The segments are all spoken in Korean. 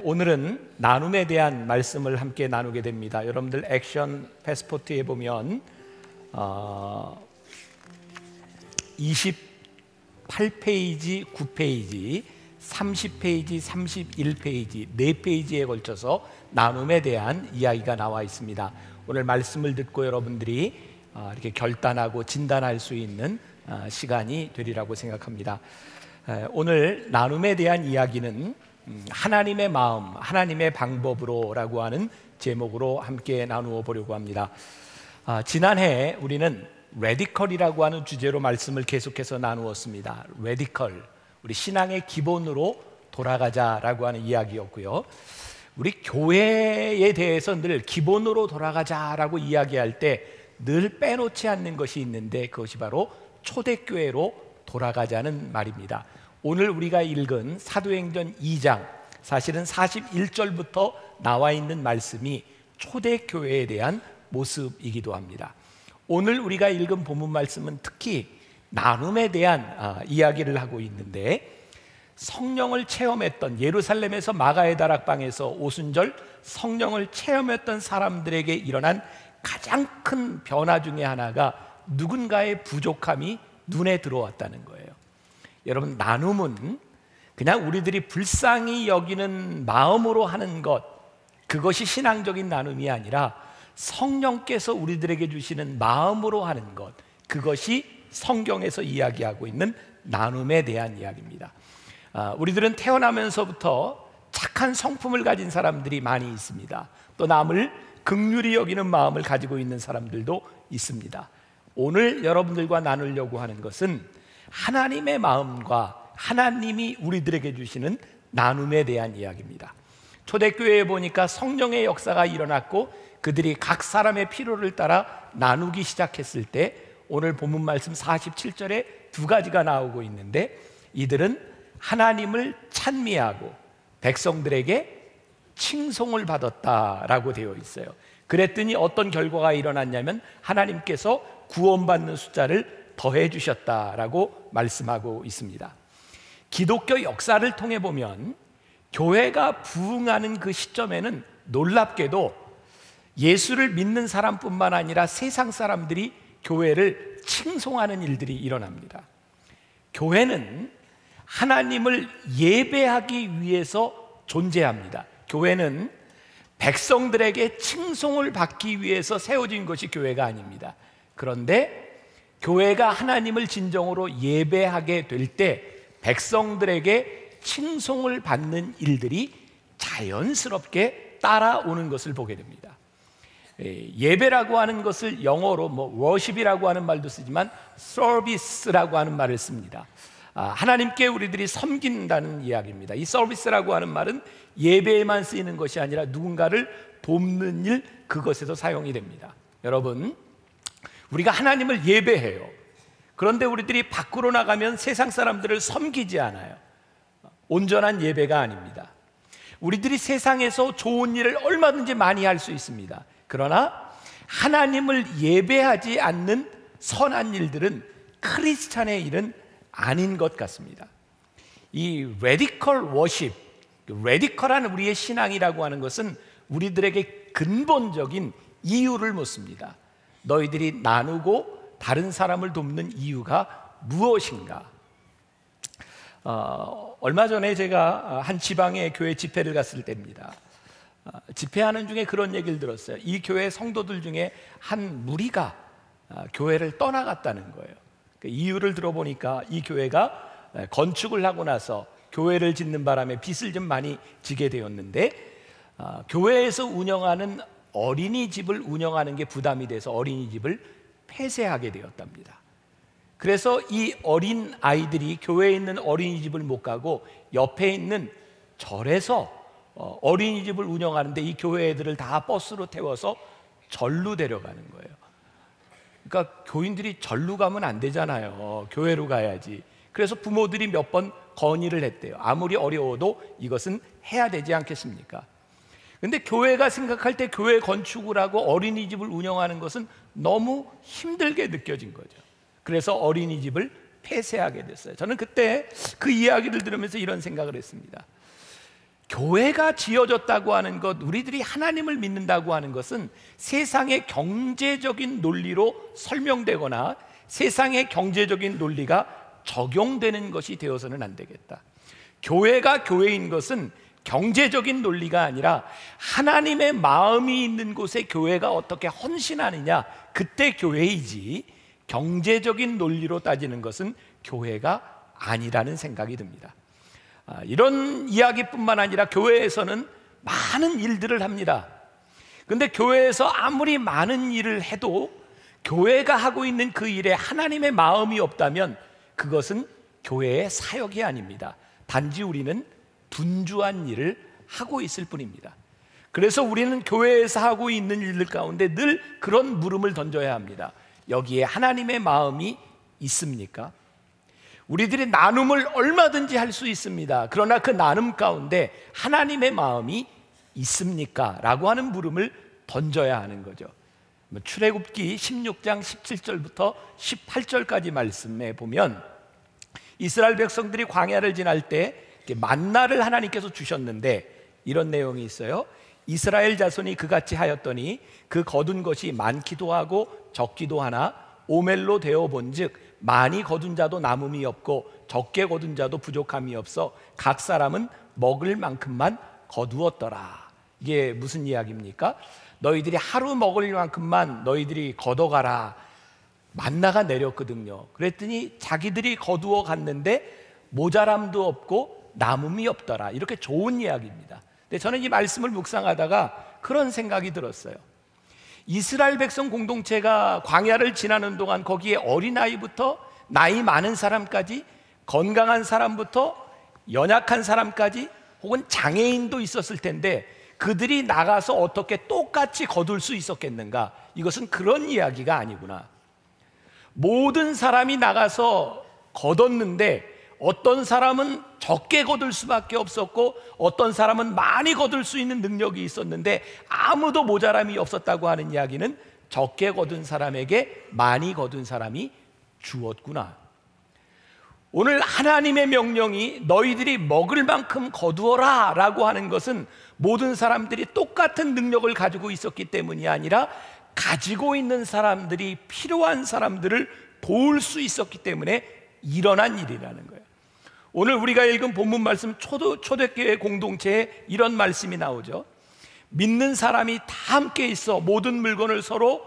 오늘은 나눔에 대한 말씀을 함께 나누게 됩니다. 여러분들 액션 패스포트에 보면 28페이지, 9페이지, 30페이지, 31페이지, 4페이지에 걸쳐서 나눔에 대한 이야기가 나와 있습니다. 오늘 말씀을 듣고 여러분들이 이렇게 결단하고 진단할 수 있는 시간이 되리라고 생각합니다. 오늘 나눔에 대한 이야기는 하나님의 마음, 하나님의 방법으로 라고 하는 제목으로 함께 나누어 보려고 합니다. 지난해 우리는 레디컬이라고 하는 주제로 말씀을 계속해서 나누었습니다. 레디컬, 우리 신앙의 기본으로 돌아가자라고 하는 이야기였고요. 우리 교회에 대해서 늘 기본으로 돌아가자라고 이야기할 때 늘 빼놓지 않는 것이 있는데 그것이 바로 초대교회로 돌아가자는 말입니다. 오늘 우리가 읽은 사도행전 2장, 사실은 41절부터 나와 있는 말씀이 초대교회에 대한 모습이기도 합니다. 오늘 우리가 읽은 본문 말씀은 특히 나눔에 대한 이야기를 하고 있는데, 성령을 체험했던 예루살렘에서 마가의 다락방에서 오순절 성령을 체험했던 사람들에게 일어난 가장 큰 변화 중에 하나가 누군가의 부족함이 눈에 들어왔다는 거예요. 여러분, 나눔은 그냥 우리들이 불쌍히 여기는 마음으로 하는 것, 그것이 신앙적인 나눔이 아니라 성령께서 우리들에게 주시는 마음으로 하는 것, 그것이 성경에서 이야기하고 있는 나눔에 대한 이야기입니다. 우리들은 태어나면서부터 착한 성품을 가진 사람들이 많이 있습니다. 또 남을 긍휼히 여기는 마음을 가지고 있는 사람들도 있습니다. 오늘 여러분들과 나누려고 하는 것은 하나님의 마음과 하나님이 우리들에게 주시는 나눔에 대한 이야기입니다. 초대교회에 보니까 성령의 역사가 일어났고 그들이 각 사람의 필요를 따라 나누기 시작했을 때 오늘 본문 말씀 47절에 두 가지가 나오고 있는데, 이들은 하나님을 찬미하고 백성들에게 칭송을 받았다라고 되어 있어요. 그랬더니 어떤 결과가 일어났냐면 하나님께서 구원받는 숫자를 더해 주셨다라고 말씀하고 있습니다. 기독교 역사를 통해 보면 교회가 부흥하는 그 시점에는 놀랍게도 예수를 믿는 사람뿐만 아니라 세상 사람들이 교회를 칭송하는 일들이 일어납니다. 교회는 하나님을 예배하기 위해서 존재합니다. 교회는 백성들에게 칭송을 받기 위해서 세워진 것이 교회가 아닙니다. 그런데 교회가 하나님을 진정으로 예배하게 될 때 백성들에게 칭송을 받는 일들이 자연스럽게 따라오는 것을 보게 됩니다. 예배라고 하는 것을 영어로 worship이라고 하는 말도 쓰지만 service라고 하는 말을 씁니다. 하나님께 우리들이 섬긴다는 이야기입니다. 이 서비스라고 하는 말은 예배에만 쓰이는 것이 아니라 누군가를 돕는 일, 그것에도 사용이 됩니다. 여러분, 우리가 하나님을 예배해요. 그런데 우리들이 밖으로 나가면 세상 사람들을 섬기지 않아요. 온전한 예배가 아닙니다. 우리들이 세상에서 좋은 일을 얼마든지 많이 할 수 있습니다. 그러나 하나님을 예배하지 않는 선한 일들은 크리스찬의 일은 아닌 것 같습니다. 이 레디컬 워십, 레디컬한 우리의 신앙이라고 하는 것은 우리들에게 근본적인 이유를 묻습니다. 너희들이 나누고 다른 사람을 돕는 이유가 무엇인가? 얼마 전에 제가 한 지방의 교회 집회를 갔을 때입니다. 집회하는 중에 그런 얘기를 들었어요. 이 교회 성도들 중에 한 무리가 교회를 떠나갔다는 거예요. 그 이유를 들어보니까 이 교회가 건축을 하고 나서 교회를 짓는 바람에 빚을 좀 많이 지게 되었는데, 교회에서 운영하는 어린이집을 운영하는 게 부담이 돼서 어린이집을 폐쇄하게 되었답니다. 그래서 이 어린 아이들이 교회에 있는 어린이집을 못 가고 옆에 있는 절에서 어린이집을 운영하는데 이 교회 애들을 다 버스로 태워서 절로 데려가는 거예요. 그러니까 교인들이 절로 가면 안 되잖아요. 교회로 가야지. 그래서 부모들이 몇 번 건의를 했대요. 아무리 어려워도 이것은 해야 되지 않겠습니까? 근데 교회가 생각할 때 교회 건축을 하고 어린이집을 운영하는 것은 너무 힘들게 느껴진 거죠. 그래서 교회가 지어졌다고 하는 것, 우리들이 하나님을 믿는다고 하는 것은 세상의 경제적인 논리로 설명되거나 세상의 경제적인 논리가 적용되는 것이 되어서는 안 되겠다. 교회가 교회인 것은 경제적인 논리가 아니라 하나님의 마음이 있는 곳에 교회가 어떻게 헌신하느냐, 그때 교회이지 경제적인 논리로 따지는 것은 교회가 아니라는 생각이 듭니다. 이런 이야기뿐만 아니라 교회에서는 많은 일들을 합니다. 그런데 교회에서 아무리 많은 일을 해도 교회가 하고 있는 그 일에 하나님의 마음이 없다면 그것은 교회의 사역이 아닙니다. 단지 우리는 분주한 일을 하고 있을 뿐입니다. 그래서 우리는 교회에서 하고 있는 일들 가운데 늘 그런 물음을 던져야 합니다. 여기에 하나님의 마음이 있습니까? 우리들이 나눔을 얼마든지 할 수 있습니다. 그러나 그 나눔 가운데 하나님의 마음이 있습니까? 라고 하는 물음을 던져야 하는 거죠. 출애굽기 16장 17절부터 18절까지 말씀에 보면 이스라엘 백성들이 광야를 지날 때 만나를 하나님께서 주셨는데 이런 내용이 있어요. 이스라엘 자손이 그같이 하였더니 그 거둔 것이 많기도 하고 적기도 하나 오멜로 되어 본즉 많이 거둔 자도 남음이 없고 적게 거둔 자도 부족함이 없어 각 사람은 먹을 만큼만 거두었더라. 이게 무슨 이야기입니까? 너희들이 하루 먹을 만큼만 너희들이 걷어가라. 만나가 내렸거든요. 그랬더니 자기들이 거두어 갔는데 모자람도 없고 남음이 없더라. 이렇게 좋은 이야기입니다. 근데 저는 이 말씀을 묵상하다가 그런 생각이 들었어요. 이스라엘 백성 공동체가 광야를 지나는 동안 거기에 어린아이부터 나이 많은 사람까지, 건강한 사람부터 연약한 사람까지, 혹은 장애인도 있었을 텐데 그들이 나가서 어떻게 똑같이 거둘 수 있었겠는가? 이것은 그런 이야기가 아니구나. 모든 사람이 나가서 거뒀는데 어떤 사람은 적게 거둘 수밖에 없었고 어떤 사람은 많이 거둘 수 있는 능력이 있었는데 아무도 모자람이 없었다고 하는 이야기는 적게 거둔 사람에게 많이 거둔 사람이 주었구나. 오늘 하나님의 명령이 너희들이 먹을 만큼 거두어라 라고 하는 것은 모든 사람들이 똑같은 능력을 가지고 있었기 때문이 아니라 가지고 있는 사람들이 필요한 사람들을 도울 수 있었기 때문에 일어난 일이라는 거예요. 오늘 우리가 읽은 본문 말씀 초대교회 공동체에 이런 말씀이 나오죠. 믿는 사람이 다 함께 있어 모든 물건을 서로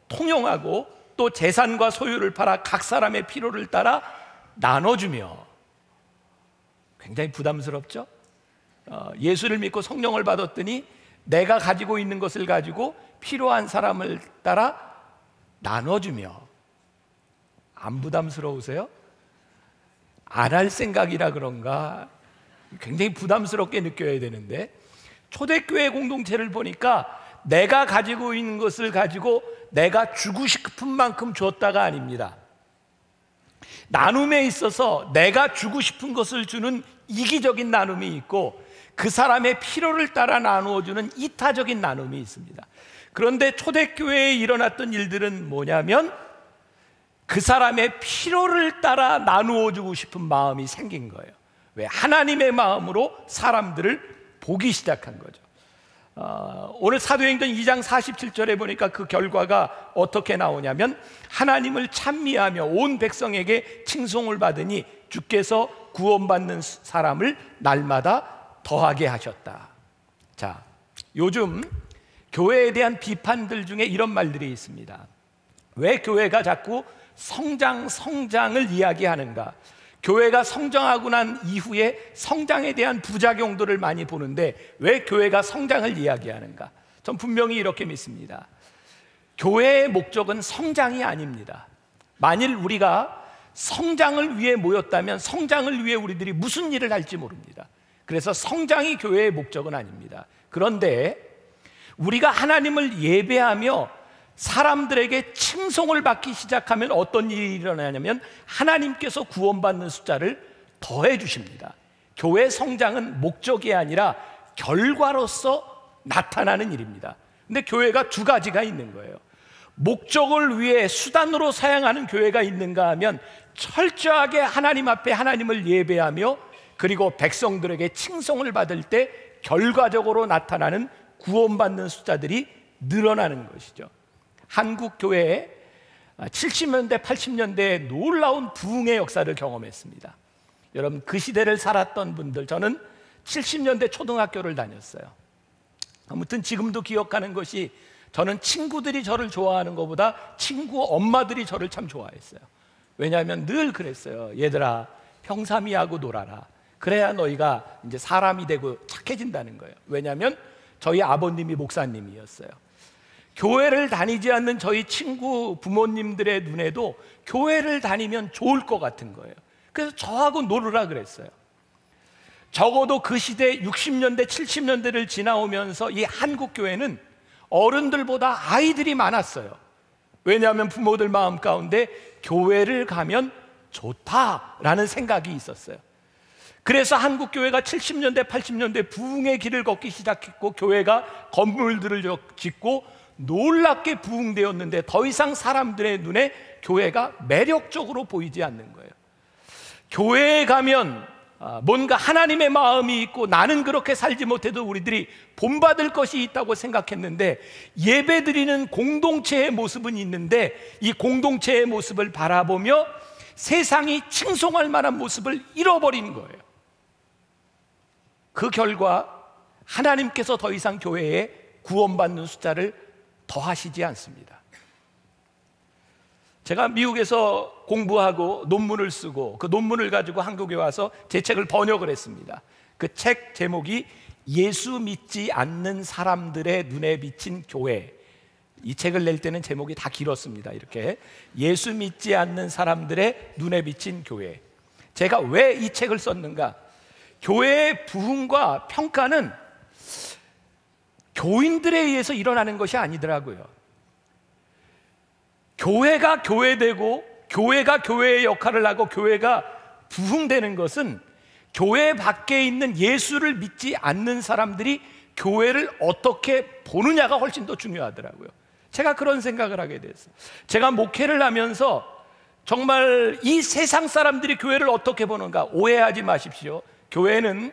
통용하고 또 재산과 소유를 팔아 각 사람의 필요를 따라 나눠주며. 굉장히 부담스럽죠? 예수를 믿고 성령을 받았더니 내가 가지고 있는 것을 가지고 필요한 사람을 따라 나눠주며. 안 부담스러우세요? 안 할 생각이라 그런가 굉장히 부담스럽게 느껴야 되는데, 초대교회 공동체를 보니까 내가 가지고 있는 것을 가지고 내가 주고 싶은 만큼 줬다가 아닙니다. 나눔에 있어서 내가 주고 싶은 것을 주는 이기적인 나눔이 있고 그 사람의 필요를 따라 나누어주는 이타적인 나눔이 있습니다. 그런데 초대교회에 일어났던 일들은 뭐냐면 그 사람의 필요를 따라 나누어 주고 싶은 마음이 생긴 거예요. 왜? 하나님의 마음으로 사람들을 보기 시작한 거죠. 오늘 사도행전 2장 47절에 보니까 그 결과가 어떻게 나오냐면 하나님을 찬미하며 온 백성에게 칭송을 받으니 주께서 구원받는 사람을 날마다 더하게 하셨다. 자, 요즘 교회에 대한 비판들 중에 이런 말들이 있습니다. 왜 교회가 자꾸 성장을 이야기하는가? 교회가 성장하고 난 이후에 성장에 대한 부작용들을 많이 보는데 왜 교회가 성장을 이야기하는가? 전 분명히 이렇게 믿습니다. 교회의 목적은 성장이 아닙니다. 만일 우리가 성장을 위해 모였다면 성장을 위해 우리들이 무슨 일을 할지 모릅니다. 그래서 성장이 교회의 목적은 아닙니다. 그런데 우리가 하나님을 예배하며 사람들에게 칭송을 받기 시작하면 어떤 일이 일어나냐면 하나님께서 구원받는 숫자를 더해 주십니다. 교회 성장은 목적이 아니라 결과로서 나타나는 일입니다. 근데 교회가 두 가지가 있는 거예요. 목적을 위해 수단으로 사용하는 교회가 있는가 하면 철저하게 하나님 앞에 하나님을 예배하며 그리고 백성들에게 칭송을 받을 때 결과적으로 나타나는 구원받는 숫자들이 늘어나는 것이죠. 한국 교회에 70년대, 80년대에 놀라운 부흥의 역사를 경험했습니다. 여러분, 그 시대를 살았던 분들, 저는 70년대 초등학교를 다녔어요. 아무튼 지금도 기억하는 것이, 저는 친구들이 저를 좋아하는 것보다 친구 엄마들이 저를 참 좋아했어요. 왜냐하면 늘 그랬어요. 얘들아, 평삼이하고 놀아라. 그래야 너희가 이제 사람이 되고 착해진다는 거예요. 왜냐하면 저희 아버님이 목사님이었어요. 교회를 다니지 않는 저희 친구 부모님들의 눈에도 교회를 다니면 좋을 것 같은 거예요. 그래서 저하고 놀으라 그랬어요. 적어도 그 시대 60년대, 70년대를 지나오면서 이 한국 교회는 어른들보다 아이들이 많았어요. 왜냐하면 부모들 마음 가운데 교회를 가면 좋다라는 생각이 있었어요. 그래서 한국 교회가 70년대, 80년대 부흥의 길을 걷기 시작했고, 교회가 건물들을 짓고 놀랍게 부흥되었는데, 더 이상 사람들의 눈에 교회가 매력적으로 보이지 않는 거예요. 교회에 가면 뭔가 하나님의 마음이 있고, 나는 그렇게 살지 못해도 우리들이 본받을 것이 있다고 생각했는데, 예배드리는 공동체의 모습은 있는데 이 공동체의 모습을 바라보며 세상이 칭송할 만한 모습을 잃어버린 거예요. 그 결과 하나님께서 더 이상 교회에 구원받는 숫자를 더하시지 않습니다. 제가 미국에서 공부하고 논문을 쓰고, 그 논문을 가지고 한국에 와서 제 책을 번역을 했습니다. 그 책 제목이 예수 믿지 않는 사람들의 눈에 비친 교회. 이 책을 낼 때는 제목이 다 길었습니다. 이렇게 예수 믿지 않는 사람들의 눈에 비친 교회. 제가 왜 이 책을 썼는가? 교회의 부흥과 평가는 교인들에 의해서 일어나는 것이 아니더라고요. 교회가 교회되고, 교회가 교회의 역할을 하고, 교회가 부흥되는 것은 교회 밖에 있는 예수를 믿지 않는 사람들이 교회를 어떻게 보느냐가 훨씬 더 중요하더라고요. 제가 그런 생각을 하게 됐어요. 제가 목회를 하면서 정말 이 세상 사람들이 교회를 어떻게 보는가, 오해하지 마십시오. 교회는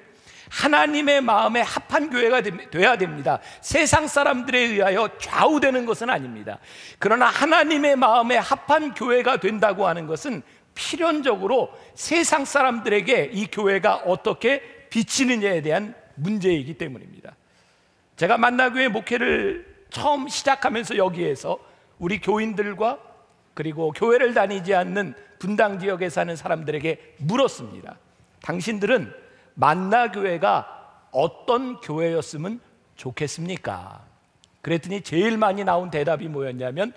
하나님의 마음에 합한 교회가 돼야 됩니다. 세상 사람들에 의하여 좌우되는 것은 아닙니다. 그러나 하나님의 마음에 합한 교회가 된다고 하는 것은 필연적으로 세상 사람들에게 이 교회가 어떻게 비치느냐에 대한 문제이기 때문입니다. 제가 만나교회 목회를 처음 시작하면서 여기에서 우리 교인들과, 그리고 교회를 다니지 않는 분당 지역에 사는 사람들에게 물었습니다. 당신들은 만나교회가 어떤 교회였으면 좋겠습니까? 그랬더니 제일 많이 나온 대답이 뭐였냐면,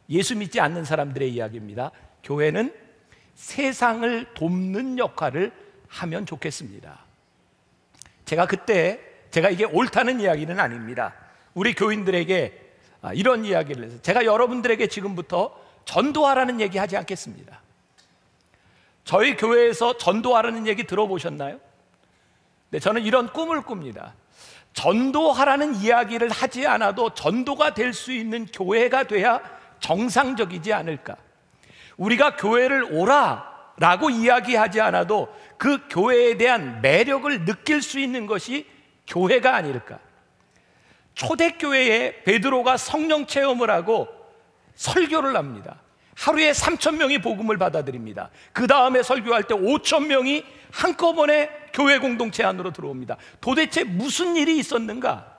예수 믿지 않는 사람들의 이야기입니다. 교회는 세상을 돕는 역할을 하면 좋겠습니다. 제가 그때, 제가 이게 옳다는 이야기는 아닙니다. 우리 교인들에게 이런 이야기를 해서, 제가 여러분들에게 지금부터 전도하라는 얘기 하지 않겠습니다. 저희 교회에서 전도하라는 얘기 들어보셨나요? 네, 저는 이런 꿈을 꿉니다. 전도하라는 이야기를 하지 않아도 전도가 될 수 있는 교회가 돼야 정상적이지 않을까. 우리가 교회를 오라라고 이야기하지 않아도 그 교회에 대한 매력을 느낄 수 있는 것이 교회가 아닐까. 초대교회에 베드로가 성령 체험을 하고 설교를 합니다. 하루에 3,000명이 복음을 받아들입니다. 그 다음에 설교할 때 5,000명이 한꺼번에 교회 공동체 안으로 들어옵니다. 도대체 무슨 일이 있었는가?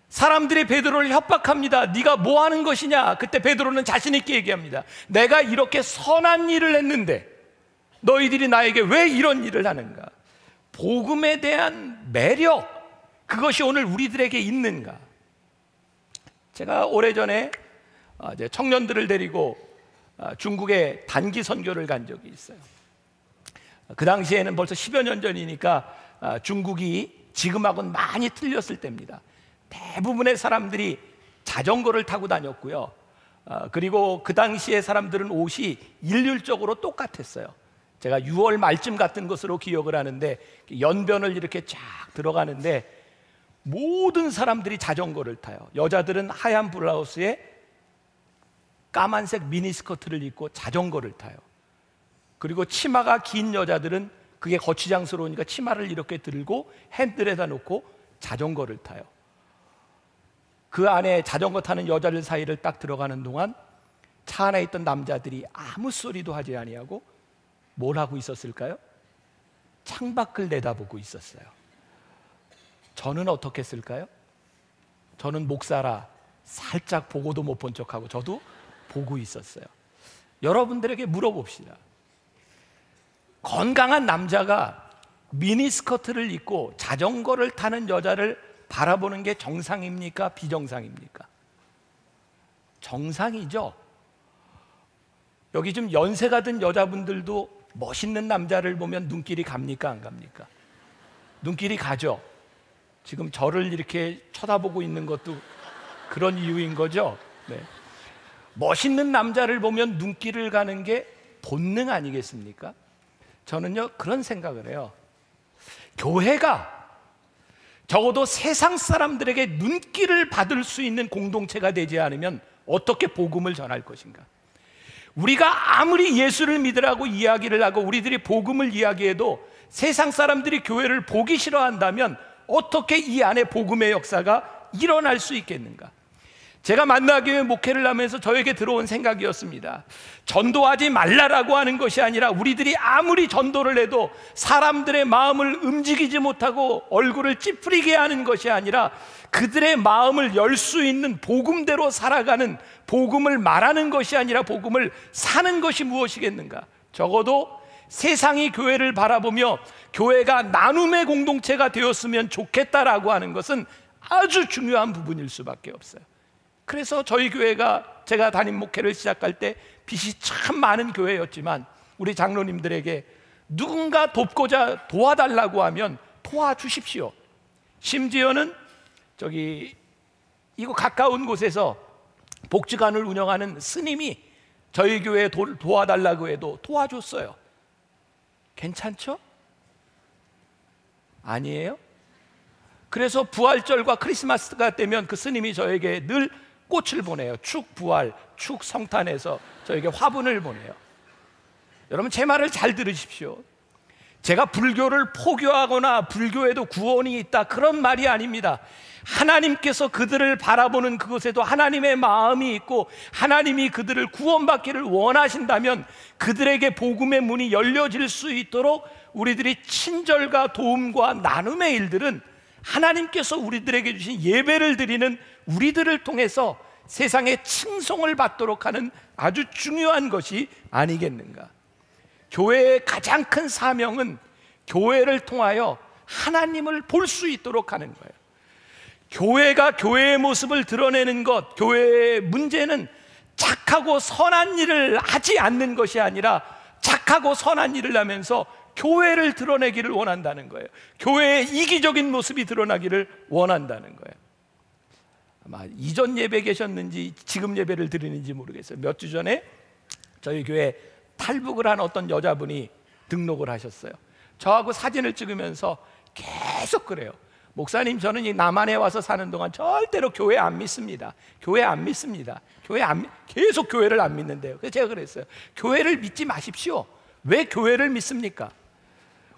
사람들이 베드로를 협박합니다. 네가 뭐 하는 것이냐? 그때 베드로는 자신 있게 얘기합니다. 내가 이렇게 선한 일을 했는데 너희들이 나에게 왜 이런 일을 하는가? 복음에 대한 매력, 그것이 오늘 우리들에게 있는가? 제가 오래전에 청년들을 데리고 중국에 단기 선교를 간 적이 있어요. 그 당시에는 벌써 10여 년 전이니까 중국이 지금하고는 많이 틀렸을 때입니다. 대부분의 사람들이 자전거를 타고 다녔고요. 그리고 그 당시에 사람들은 옷이 일률적으로 똑같았어요. 제가 6월 말쯤 같은 것으로 기억을 하는데, 연변을 이렇게 쫙 들어가는데 모든 사람들이 자전거를 타요. 여자들은 하얀 블라우스에 까만색 미니스커트를 입고 자전거를 타요. 그리고 치마가 긴 여자들은 그게 거추장스러우니까 치마를 이렇게 들고 핸들에다 놓고 자전거를 타요. 그 안에 자전거 타는 여자들 사이를 딱 들어가는 동안 차 안에 있던 남자들이 아무 소리도 하지 아니하고 뭘 하고 있었을까요? 창밖을 내다보고 있었어요. 저는 어떻게 했을까요? 저는 목사라 살짝 보고도 못 본 척하고 저도 보고 있었어요. 여러분들에게 물어봅시다. 건강한 남자가 미니스커트를 입고 자전거를 타는 여자를 바라보는 게 정상입니까? 비정상입니까? 정상이죠. 여기 좀 연세가 든 여자분들도 멋있는 남자를 보면 눈길이 갑니까? 안 갑니까? 눈길이 가죠. 지금 저를 이렇게 쳐다보고 있는 것도 그런 이유인 거죠. 네. 멋있는 남자를 보면 눈길을 가는 게 본능 아니겠습니까? 저는요 그런 생각을 해요. 교회가 적어도 세상 사람들에게 눈길을 받을 수 있는 공동체가 되지 않으면 어떻게 복음을 전할 것인가? 우리가 아무리 예수를 믿으라고 이야기를 하고 우리들이 복음을 이야기해도 세상 사람들이 교회를 보기 싫어한다면 어떻게 이 안에 복음의 역사가 일어날 수 있겠는가? 제가 만나교회 목회를 하면서 저에게 들어온 생각이었습니다. 전도하지 말라라고 하는 것이 아니라 우리들이 아무리 전도를 해도 사람들의 마음을 움직이지 못하고 얼굴을 찌푸리게 하는 것이 아니라 그들의 마음을 열 수 있는 복음대로 살아가는, 복음을 말하는 것이 아니라 복음을 사는 것이 무엇이겠는가? 적어도 세상이 교회를 바라보며 교회가 나눔의 공동체가 되었으면 좋겠다라고 하는 것은 아주 중요한 부분일 수밖에 없어요. 그래서 저희 교회가 제가 담임 목회를 시작할 때 빚이 참 많은 교회였지만 우리 장로님들에게 누군가 돕고자 도와달라고 하면 도와주십시오. 심지어는 저기 이거 가까운 곳에서 복지관을 운영하는 스님이 저희 교회에 도와달라고 해도 도와줬어요. 괜찮죠? 아니에요? 그래서 부활절과 크리스마스가 되면 그 스님이 저에게 늘 꽃을 보내요. 축 부활, 축 성탄에서 저에게 화분을 보내요. 여러분 제 말을 잘 들으십시오. 제가 불교를 포교하거나 불교에도 구원이 있다 그런 말이 아닙니다. 하나님께서 그들을 바라보는 그곳에도 하나님의 마음이 있고 하나님이 그들을 구원받기를 원하신다면 그들에게 복음의 문이 열려질 수 있도록 우리들이 친절과 도움과 나눔의 일들은 하나님께서 우리들에게 주신 예배를 드리는 우리들을 통해서 세상에 칭송을 받도록 하는 아주 중요한 것이 아니겠는가? 교회의 가장 큰 사명은 교회를 통하여 하나님을 볼 수 있도록 하는 거예요. 교회가 교회의 모습을 드러내는 것, 교회의 문제는 착하고 선한 일을 하지 않는 것이 아니라 착하고 선한 일을 하면서 교회를 드러내기를 원한다는 거예요. 교회의 이기적인 모습이 드러나기를 원한다는 거예요. 아마 이전 예배 계셨는지 지금 예배를 드리는지 모르겠어요. 몇 주 전에 저희 교회 탈북을 한 어떤 여자분이 등록을 하셨어요. 저하고 사진을 찍으면서 계속 그래요. 목사님, 저는 이 남한에 와서 사는 동안 절대로 교회 안 믿습니다. 교회 안 믿습니다. 계속 교회를 안 믿는데요. 그래서 제가 그랬어요. 교회를 믿지 마십시오. 왜 교회를 믿습니까?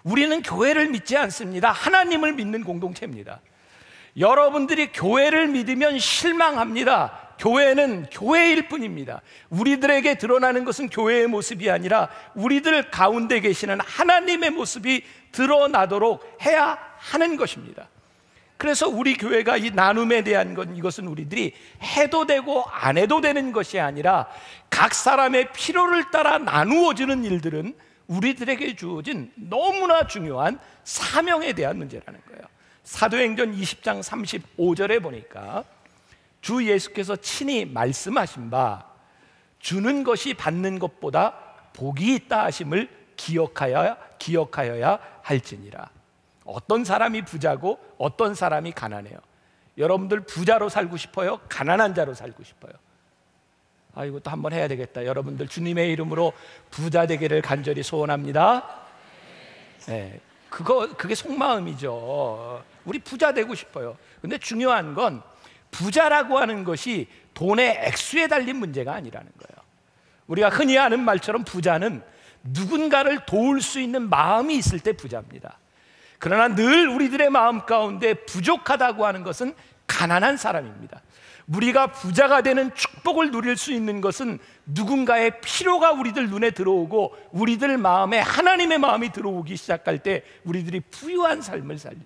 우리는 교회를 믿지 않습니다. 하나님을 믿는 공동체입니다. 여러분들이 교회를 믿으면 실망합니다. 교회는 교회일 뿐입니다. 우리들에게 드러나는 것은 교회의 모습이 아니라 우리들 가운데 계시는 하나님의 모습이 드러나도록 해야 하는 것입니다. 그래서 우리 교회가 이 나눔에 대한 건 이것은 우리들이 해도 되고 안 해도 되는 것이 아니라 각 사람의 필요를 따라 나누어지는 일들은 우리들에게 주어진 너무나 중요한 사명에 대한 문제라는 거예요. 사도행전 20장 35절에 보니까 주 예수께서 친히 말씀하신 바 주는 것이 받는 것보다 복이 있다 하심을 기억하여야 할지니라. 어떤 사람이 부자고 어떤 사람이 가난해요. 여러분들 부자로 살고 싶어요? 가난한 자로 살고 싶어요? 아, 이것도 한번 해야 되겠다. 여러분들 주님의 이름으로 부자 되기를 간절히 소원합니다. 네, 그게 속마음이죠. 우리 부자 되고 싶어요. 근데 중요한 건 부자라고 하는 것이 돈의 액수에 달린 문제가 아니라는 거예요. 우리가 흔히 하는 말처럼 부자는 누군가를 도울 수 있는 마음이 있을 때 부자입니다. 그러나 늘 우리들의 마음 가운데 부족하다고 하는 것은 가난한 사람입니다. 우리가 부자가 되는 축복을 누릴 수 있는 것은 누군가의 필요가 우리들 눈에 들어오고 우리들 마음에 하나님의 마음이 들어오기 시작할 때 우리들이 부유한 삶을 살려.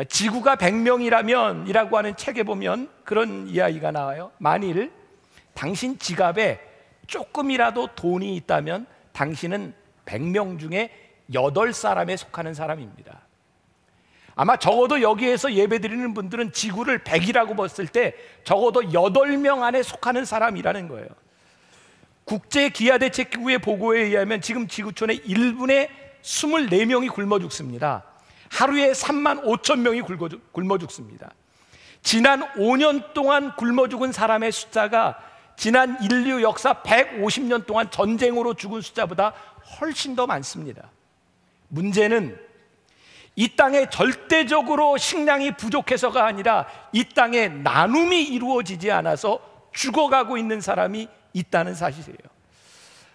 지구가 100명이라면 이라고 하는 책에 보면 그런 이야기가 나와요. 만일 당신 지갑에 조금이라도 돈이 있다면 당신은 100명 중에 8사람에 속하는 사람입니다. 아마 적어도 여기에서 예배드리는 분들은 지구를 100이라고 봤을 때 적어도 8명 안에 속하는 사람이라는 거예요. 국제기아대책기구의 보고에 의하면 지금 지구촌의 1분에 24명이 굶어 죽습니다. 하루에 3만 5천 명이 굶어 죽습니다. 지난 5년 동안 굶어 죽은 사람의 숫자가 지난 인류 역사 150년 동안 전쟁으로 죽은 숫자보다 훨씬 더 많습니다. 문제는 이 땅에 절대적으로 식량이 부족해서가 아니라 이 땅에 나눔이 이루어지지 않아서 죽어가고 있는 사람이 있다는 사실이에요.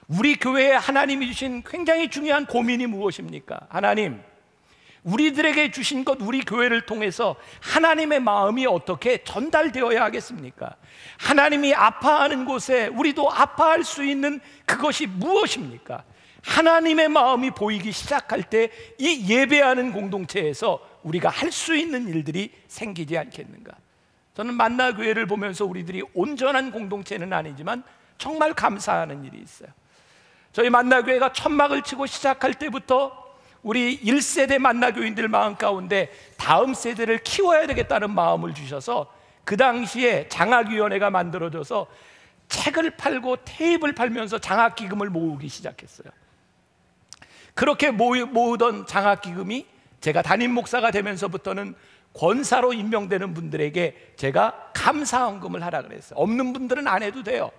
우리 교회에 하나님이 주신 굉장히 중요한 고민이 무엇입니까? 하나님, 우리들에게 주신 것, 우리 교회를 통해서 하나님의 마음이 어떻게 전달되어야 하겠습니까? 하나님이 아파하는 곳에 우리도 아파할 수 있는 그것이 무엇입니까? 하나님의 마음이 보이기 시작할 때 이 예배하는 공동체에서 우리가 할 수 있는 일들이 생기지 않겠는가? 저는 만나교회를 보면서 우리들이 온전한 공동체는 아니지만 정말 감사하는 일이 있어요. 저희 만나교회가 천막을 치고 시작할 때부터 우리 1세대 만나교인들 마음 가운데 다음 세대를 키워야 되겠다는 마음을 주셔서 그 당시에 장학위원회가 만들어져서 책을 팔고 테이프를 팔면서 장학기금을 모으기 시작했어요. 그렇게 모으던 장학기금이 제가 담임 목사가 되면서부터는 권사로 임명되는 분들에게 제가 감사헌금을 하라 그랬어요. 없는 분들은 안 해도 돼요.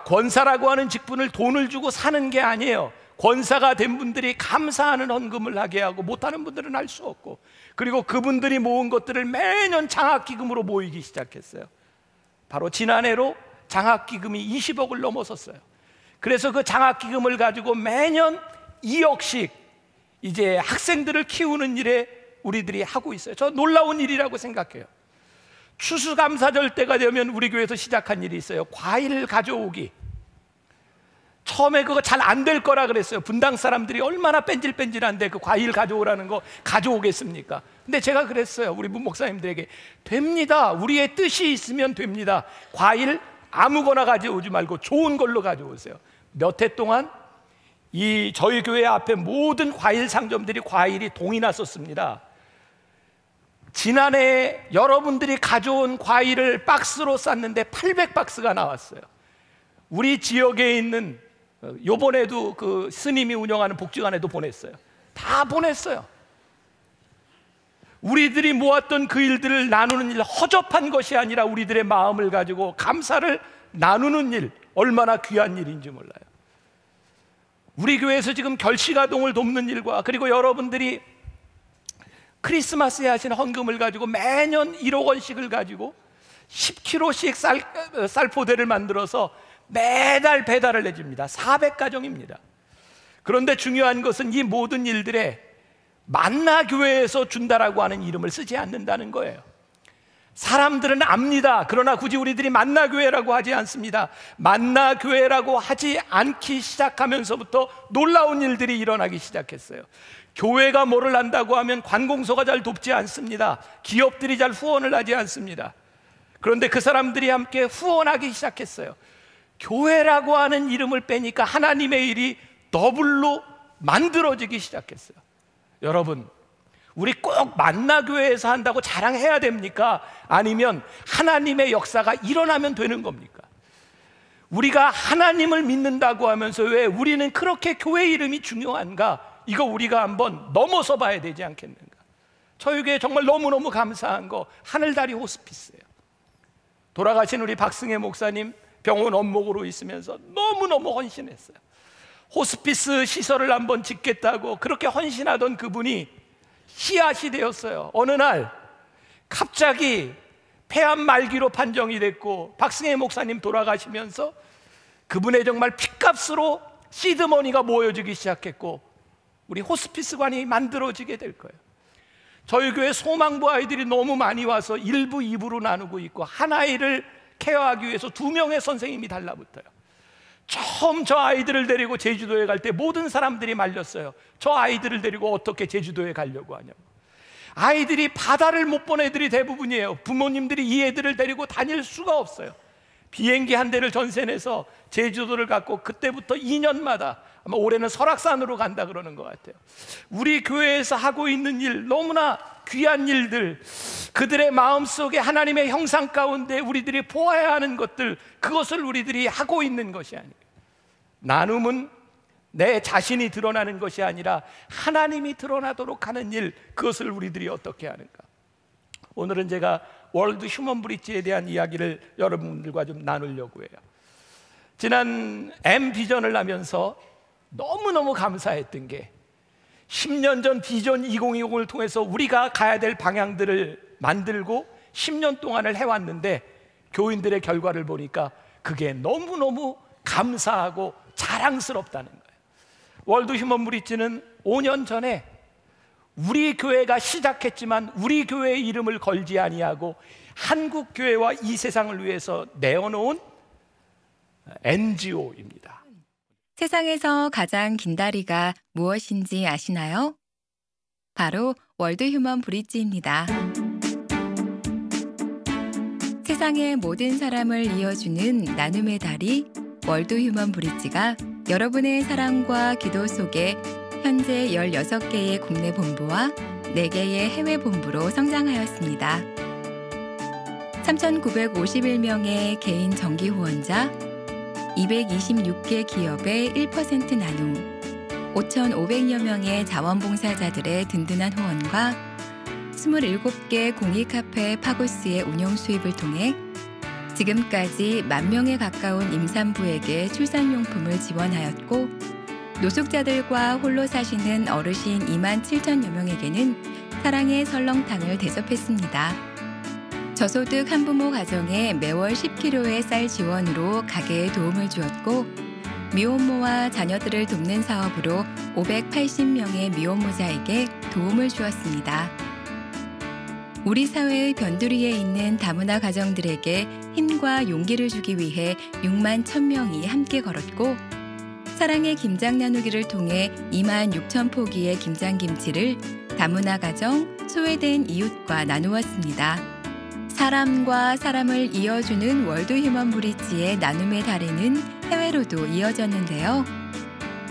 권사라고 하는 직분을 돈을 주고 사는 게 아니에요. 권사가 된 분들이 감사하는 헌금을 하게 하고 못하는 분들은 할 수 없고, 그리고 그분들이 모은 것들을 매년 장학기금으로 모이기 시작했어요. 바로 지난해로 장학기금이 20억을 넘어섰어요. 그래서 그 장학기금을 가지고 매년 2억씩 이제 학생들을 키우는 일에 우리들이 하고 있어요. 저 놀라운 일이라고 생각해요. 추수감사절 때가 되면 우리 교회에서 시작한 일이 있어요. 과일 가져오기. 처음에 그거 잘 안 될 거라 그랬어요. 분당 사람들이 얼마나 뺀질뺀질한데 그 과일 가져오라는 거 가져오겠습니까? 근데 제가 그랬어요. 우리 목사님들에게 됩니다. 우리의 뜻이 있으면 됩니다. 과일 아무거나 가져오지 말고 좋은 걸로 가져오세요. 몇 해 동안 저희 교회 앞에 모든 과일 상점들이 과일이 동이 났었습니다. 지난해 여러분들이 가져온 과일을 박스로 쌌는데 800박스가 나왔어요. 우리 지역에 있는 요번에도 그 스님이 운영하는 복지관에도 보냈어요. 다 보냈어요. 우리들이 모았던 그 일들을 나누는 일, 허접한 것이 아니라 우리들의 마음을 가지고 감사를 나누는 일, 얼마나 귀한 일인지 몰라요. 우리 교회에서 지금 결식아동을 돕는 일과, 그리고 여러분들이 크리스마스에 하신 헌금을 가지고 매년 1억 원씩을 가지고 10kg씩 쌀포대를 만들어서 매달 배달을 해줍니다. 400가정입니다. 그런데 중요한 것은 이 모든 일들에 만나교회에서 준다라고 하는 이름을 쓰지 않는다는 거예요. 사람들은 압니다. 그러나 굳이 우리들이 만나교회라고 하지 않습니다. 만나교회라고 하지 않기 시작하면서부터 놀라운 일들이 일어나기 시작했어요. 교회가 뭐를 한다고 하면 관공서가 잘 돕지 않습니다. 기업들이 잘 후원을 하지 않습니다. 그런데 그 사람들이 함께 후원하기 시작했어요. 교회라고 하는 이름을 빼니까 하나님의 일이 더블로 만들어지기 시작했어요. 여러분, 우리 꼭 만나교회에서 한다고 자랑해야 됩니까? 아니면 하나님의 역사가 일어나면 되는 겁니까? 우리가 하나님을 믿는다고 하면서 왜 우리는 그렇게 교회 이름이 중요한가? 이거 우리가 한번 넘어서 봐야 되지 않겠는가? 저희 교회 정말 너무너무 감사한 거 하늘다리 호스피스예요. 돌아가신 우리 박승혜 목사님 병원 원목으로 있으면서 너무너무 헌신했어요. 호스피스 시설을 한번 짓겠다고 그렇게 헌신하던 그분이 씨앗이 되었어요. 어느 날 갑자기 폐암 말기로 판정이 됐고 박승혜 목사님 돌아가시면서 그분의 정말 핏값으로 시드머니가 모여지기 시작했고 우리 호스피스관이 만들어지게 될 거예요. 저희 교회 소망부 아이들이 너무 많이 와서 1부, 2부로 나누고 있고 한 아이를 케어하기 위해서 2명의 선생님이 달라붙어요. 처음 저 아이들을 데리고 제주도에 갈 때 모든 사람들이 말렸어요. 저 아이들을 데리고 어떻게 제주도에 가려고 하냐고. 아이들이 바다를 못 본 애들이 대부분이에요. 부모님들이 이 애들을 데리고 다닐 수가 없어요. 비행기 한 대를 전세내서 제주도를 갔고 그때부터 2년마다 아마 올해는 설악산으로 간다 그러는 것 같아요. 우리 교회에서 하고 있는 일, 너무나 귀한 일들, 그들의 마음속에 하나님의 형상 가운데 우리들이 보아야 하는 것들, 그것을 우리들이 하고 있는 것이 아니에요. 나눔은 내 자신이 드러나는 것이 아니라 하나님이 드러나도록 하는 일, 그것을 우리들이 어떻게 하는가. 오늘은 제가 월드 휴먼 브릿지에 대한 이야기를 여러분들과 좀 나누려고 해요. 지난 M 비전을 하면서 너무너무 감사했던 게 10년 전 비전 2020을 통해서 우리가 가야 될 방향들을 만들고 10년 동안을 해왔는데 교인들의 결과를 보니까 그게 너무너무 감사하고 자랑스럽다는 거예요. 월드 휴먼 브릿지는 5년 전에 우리 교회가 시작했지만 우리 교회의 이름을 걸지 아니하고 한국 교회와 이 세상을 위해서 내어놓은 NGO입니다. 세상에서 가장 긴 다리가 무엇인지 아시나요? 바로 월드 휴먼 브릿지입니다. 세상의 모든 사람을 이어주는 나눔의 다리 월드 휴먼 브릿지가 여러분의 사랑과 기도 속에 현재 16개의 국내 본부와 4개의 해외 본부로 성장하였습니다. 3,951명의 개인 정기 후원자, 226개 기업의 1% 나눔, 5,500여 명의 자원봉사자들의 든든한 후원과 27개 공익카페 파고스의 운영 수입을 통해 지금까지 10,000명에 가까운 임산부에게 출산용품을 지원하였고 노숙자들과 홀로 사시는 어르신 27,000여 명에게는 사랑의 설렁탕을 대접했습니다. 저소득 한부모 가정에 매월 10kg의 쌀 지원으로 가게에 도움을 주었고 미혼모와 자녀들을 돕는 사업으로 580명의 미혼모자에게 도움을 주었습니다. 우리 사회의 변두리에 있는 다문화 가정들에게 힘과 용기를 주기 위해 61,000명이 함께 걸었고 사랑의 김장 나누기를 통해 26,000포기의 김장김치를 다문화 가정, 소외된 이웃과 나누었습니다. 사람과 사람을 이어주는 월드 휴먼 브릿지의 나눔의 다리는 해외로도 이어졌는데요.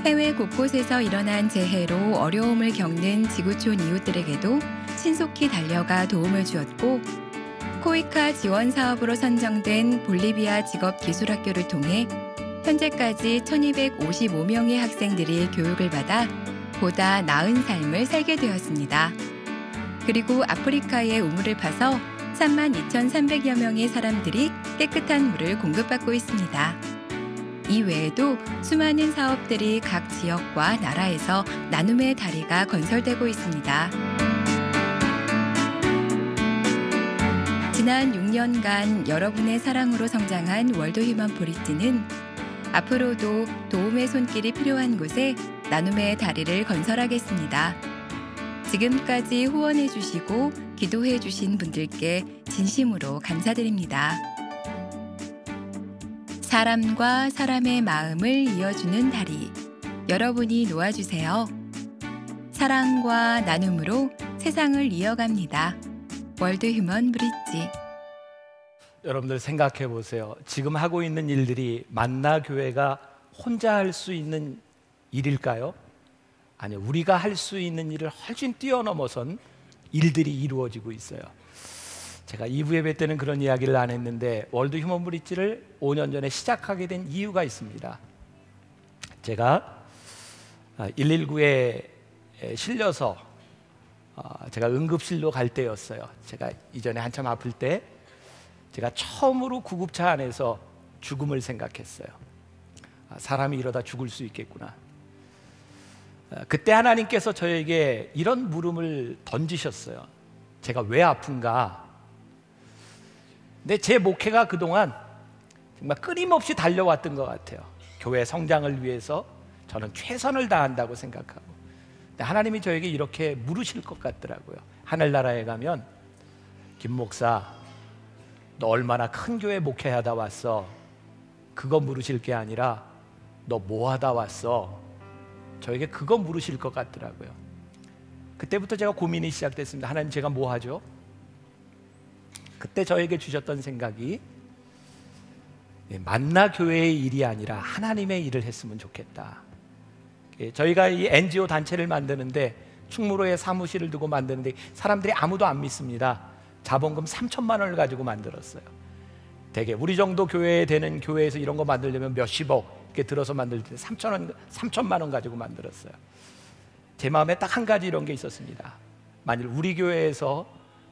해외 곳곳에서 일어난 재해로 어려움을 겪는 지구촌 이웃들에게도 신속히 달려가 도움을 주었고 코이카 지원 사업으로 선정된 볼리비아 직업기술학교를 통해 현재까지 1,255명의 학생들이 교육을 받아 보다 나은 삶을 살게 되었습니다. 그리고 아프리카의 우물을 파서 32,300여 명의 사람들이 깨끗한 물을 공급받고 있습니다. 이 외에도 수많은 사업들이 각 지역과 나라에서 나눔의 다리가 건설되고 있습니다. 지난 6년간 여러분의 사랑으로 성장한 월드 휴먼 브릿지는 앞으로도 도움의 손길이 필요한 곳에 나눔의 다리를 건설하겠습니다. 지금까지 후원해 주시고 기도해 주신 분들께 진심으로 감사드립니다. 사람과 사람의 마음을 이어주는 다리, 여러분이 놓아주세요. 사랑과 나눔으로 세상을 이어갑니다. 월드 휴먼 브릿지. 여러분들 생각해 보세요. 지금 하고 있는 일들이 만나 교회가 혼자 할 수 있는 일일까요? 아니요, 우리가 할 수 있는 일을 훨씬 뛰어넘어선 일들이 이루어지고 있어요. 제가 2부 예배 때는 그런 이야기를 안 했는데 월드 휴먼 브릿지를 5년 전에 시작하게 된 이유가 있습니다. 제가 119에 실려서 제가 응급실로 갈 때였어요. 제가 이전에 한참 아플 때 제가 처음으로 구급차 안에서 죽음을 생각했어요. 사람이 이러다 죽을 수 있겠구나. 그때 하나님께서 저에게 이런 물음을 던지셨어요. 제가 왜 아픈가? 근데 제 목회가 그동안 정말 끊임없이 달려왔던 것 같아요. 교회 성장을 위해서, 저는 최선을 다한다고 생각하고, 근데 하나님이 저에게 이렇게 물으실 것 같더라고요. 하늘나라에 가면 김 목사, 너 얼마나 큰 교회 목회하다 왔어? 그거 물으실 게 아니라 너 뭐 하다 왔어? 저에게 그거 물으실 것 같더라고요. 그때부터 제가 고민이 시작됐습니다. 하나님, 제가 뭐 하죠? 그때 저에게 주셨던 생각이, 만나 교회의 일이 아니라 하나님의 일을 했으면 좋겠다. 저희가 이 NGO 단체를 만드는데, 충무로에 사무실을 두고 만드는데 사람들이 아무도 안 믿습니다. 자본금 3천만 원을 가지고 만들었어요. 되게 우리 정도 교회 되는 교회에서 이런 거 만들려면 몇십억 이렇게 들어서 만들 때 3천만 원 가지고 만들었어요. 제 마음에 딱 한 가지 이런 게 있었습니다. 만일 우리 교회에서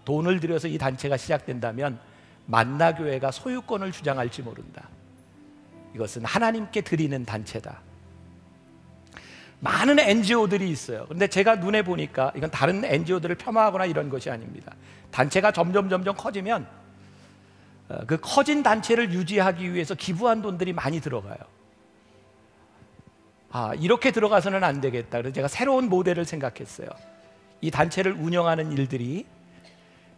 돈을 들여서 이 단체가 시작된다면 만나교회가 소유권을 주장할지 모른다. 이것은 하나님께 드리는 단체다. 많은 NGO들이 있어요. 그런데 제가 눈에 보니까 이건 다른 NGO들을 폄하하거나 이런 것이 아닙니다. 단체가 점점 커지면 그 커진 단체를 유지하기 위해서 기부한 돈들이 많이 들어가요. 이렇게 들어가서는 안 되겠다. 그래서 제가 새로운 모델을 생각했어요. 이 단체를 운영하는 일들이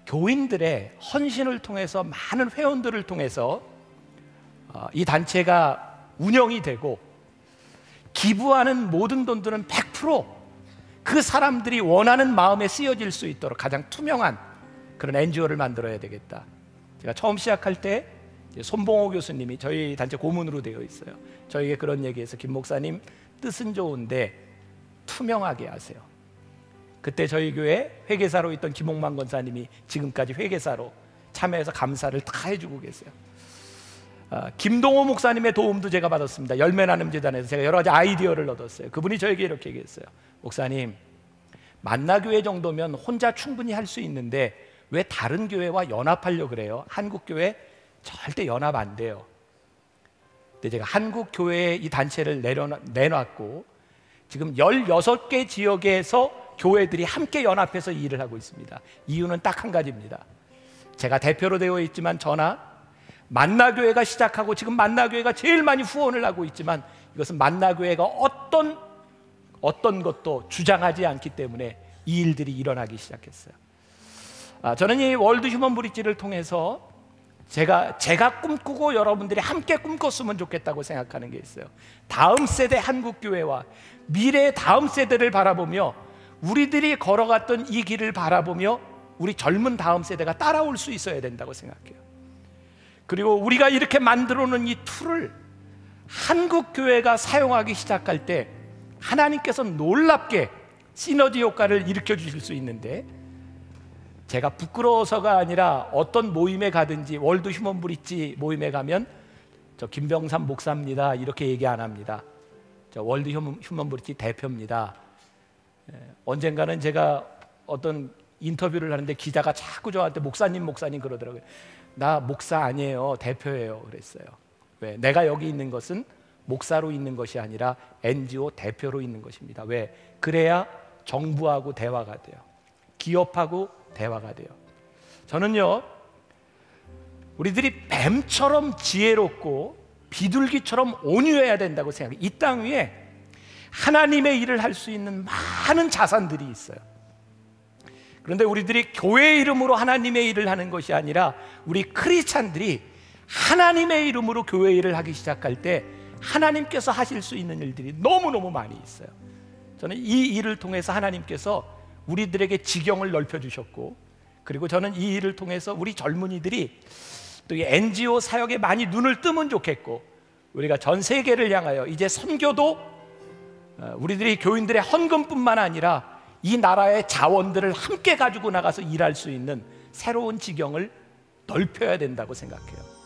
교인들의 헌신을 통해서, 많은 회원들을 통해서 이 단체가 운영이 되고, 기부하는 모든 돈들은 100% 그 사람들이 원하는 마음에 쓰여질 수 있도록 가장 투명한 그런 NGO를 만들어야 되겠다. 제가 처음 시작할 때 손봉호 교수님이 저희 단체 고문으로 되어 있어요. 저에게 그런 얘기해서, 김 목사님 뜻은 좋은데 투명하게 하세요. 그때 저희 교회 회계사로 있던 김홍만 권사님이 지금까지 회계사로 참여해서 감사를 다 해주고 계세요. 김동호 목사님의 도움도 제가 받았습니다. 열매나눔재단에서 제가 여러 가지 아이디어를 얻었어요. 그분이 저에게 이렇게 얘기했어요. 목사님, 만나교회 정도면 혼자 충분히 할 수 있는데 왜 다른 교회와 연합하려고 그래요? 한국교회 절대 연합 안 돼요. 근데 제가 한국교회에 이 단체를 내놨고, 지금 16개 지역에서 교회들이 함께 연합해서 일을 하고 있습니다. 이유는 딱 한 가지입니다. 제가 대표로 되어 있지만 저나 만나교회가 시작하고, 지금 만나교회가 제일 많이 후원을 하고 있지만, 이것은 만나교회가 어떤 것도 주장하지 않기 때문에 이 일들이 일어나기 시작했어요. 저는 이 월드 휴먼 브릿지를 통해서 제가 꿈꾸고 여러분들이 함께 꿈꿨으면 좋겠다고 생각하는 게 있어요. 다음 세대 한국교회와 미래의 다음 세대를 바라보며, 우리들이 걸어갔던 이 길을 바라보며 우리 젊은 다음 세대가 따라올 수 있어야 된다고 생각해요. 그리고 우리가 이렇게 만들어 놓은 이 툴을 한국교회가 사용하기 시작할 때 하나님께서 놀랍게 시너지 효과를 일으켜 주실 수 있는데, 제가 부끄러워서가 아니라 어떤 모임에 가든지, 월드 휴먼 브릿지 모임에 가면 저 김병삼 목사입니다 이렇게 얘기 안 합니다. 저 월드 휴먼 브릿지 대표입니다. 언젠가는 제가 어떤 인터뷰를 하는데 기자가 자꾸 저한테 목사님 그러더라고요. 나 목사 아니에요, 대표예요 그랬어요. 왜? 내가 여기 있는 것은 목사로 있는 것이 아니라 NGO 대표로 있는 것입니다. 왜? 그래야 정부하고 대화가 돼요. 기업하고 대화가 돼요. 저는요, 우리들이 뱀처럼 지혜롭고 비둘기처럼 온유해야 된다고 생각해요. 이 땅 위에 하나님의 일을 할 수 있는 많은 자산들이 있어요. 그런데 우리들이 교회의 이름으로 하나님의 일을 하는 것이 아니라, 우리 크리스찬들이 하나님의 이름으로 교회 일을 하기 시작할 때 하나님께서 하실 수 있는 일들이 너무너무 많이 있어요. 저는 이 일을 통해서 하나님께서 우리들에게 지경을 넓혀주셨고, 그리고 저는 이 일을 통해서 우리 젊은이들이 또 이 NGO 사역에 많이 눈을 뜨면 좋겠고, 우리가 전 세계를 향하여 이제 선교도 우리들이 교인들의 헌금뿐만 아니라 이 나라의 자원들을 함께 가지고 나가서 일할 수 있는 새로운 지경을 넓혀야 된다고 생각해요.